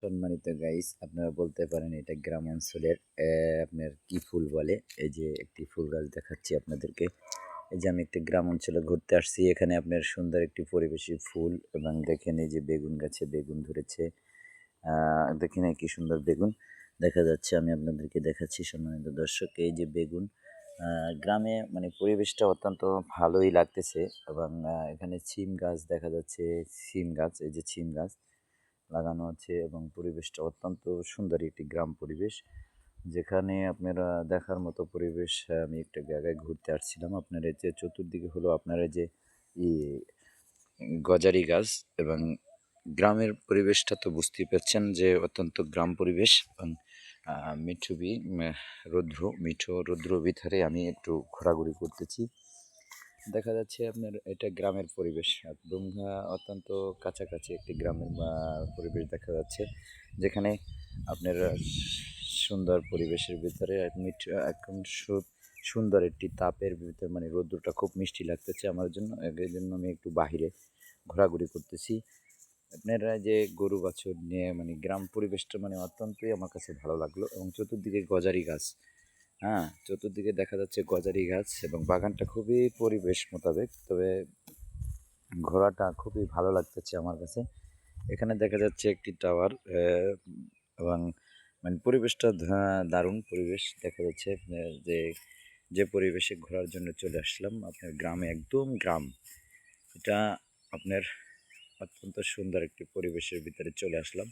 সম্মানিত গাইস, আপনারা বলতে পারেন এটা গ্রাম অঞ্চলের আপনার কি ফুল বলে? এই যে একটি ফুল গাছ দেখাচ্ছি আপনাদেরকে। এই যে আমি একটি গ্রাম অঞ্চলে ঘুরতে আসছি। এখানে আপনার সুন্দর একটি পরিবেশী ফুল এবং দেখেন এই যে বেগুন গাছে বেগুন ধরেছে। দেখেন কি সুন্দর বেগুন দেখা যাচ্ছে। আমি আপনাদেরকে দেখাচ্ছি সম্মানিত দর্শক, এই যে বেগুন। গ্রামে মানে পরিবেশটা অত্যন্ত ভালোই লাগতেছে এবং এখানে সিম গাছ দেখা যাচ্ছে। সিম গাছ, এই যে সিম গাছ লাগানো আছে এবং পরিবেশটা অত্যন্ত সুন্দর একটি গ্রাম পরিবেশ, যেখানে আপনারা দেখার মতো পরিবেশ। আমি একটা জায়গায় ঘুরতে আসছিলাম। আপনার এই যে চতুর্দিকে হলো আপনার এই যে ই গজারি গাছ এবং গ্রামের পরিবেশটা তো বুঝতেই পারছেন যে অত্যন্ত গ্রাম পরিবেশ এবং মিঠুবি মিঠো রৌদ্র ভিতরে আমি একটু ঘোরাঘুরি করতেছি। দেখা যাচ্ছে আপনার এটা গ্রামের পরিবেশ একদম অত্যন্ত কাছাকাছি একটি গ্রামের পরিবেশ দেখা যাচ্ছে, যেখানে আপনার সুন্দর পরিবেশের ভিতরে একদম সুন্দর একটি তাপের ভিতরে মানে রৌদ্রটা খুব মিষ্টি লাগতেছে আমার জন্য। এই জন্য আমি একটু বাহিরে ঘোরাঘুরি করতেছি। আপনারা যে গরু বাছুর নিয়ে মানে গ্রাম পরিবেশটা মানে অত্যন্তই আমার কাছে ভালো লাগলো এবং চতুর্দিকে গজারি গাছ। হ্যাঁ, চতুর্দিকে দেখা যাচ্ছে গজারি গাছ এবং বাগানটা খুবই পরিবেশ মোতাবেক। তবে ঘোরাটা খুবই ভালো লাগতেছে আমার কাছে। এখানে দেখা যাচ্ছে একটি টাওয়ার এবং মানে পরিবেশটা দারুণ পরিবেশ দেখা যাচ্ছে। যে যে পরিবেশে ঘোরার জন্য চলে আসলাম আপনার গ্রামে, একদম গ্রাম। এটা আপনার অত্যন্ত সুন্দর একটি পরিবেশের ভিতরে চলে আসলাম,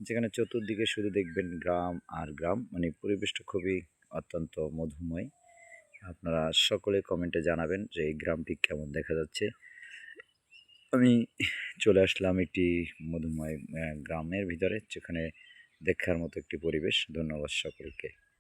যেখানে চতুর্দিকে শুধু দেখবেন গ্রাম আর গ্রাম। মানে পরিবেশটা খুবই অত্যন্ত মধুময়। আপনারা সকলে কমেন্টে জানাবেন যে এই গ্রামটি কেমন দেখা যাচ্ছে। আমি চলে আসলাম একটি মধুময় গ্রামের ভিতরে, যেখানে দেখার মতো একটি পরিবেশ। ধন্যবাদ সকলকে।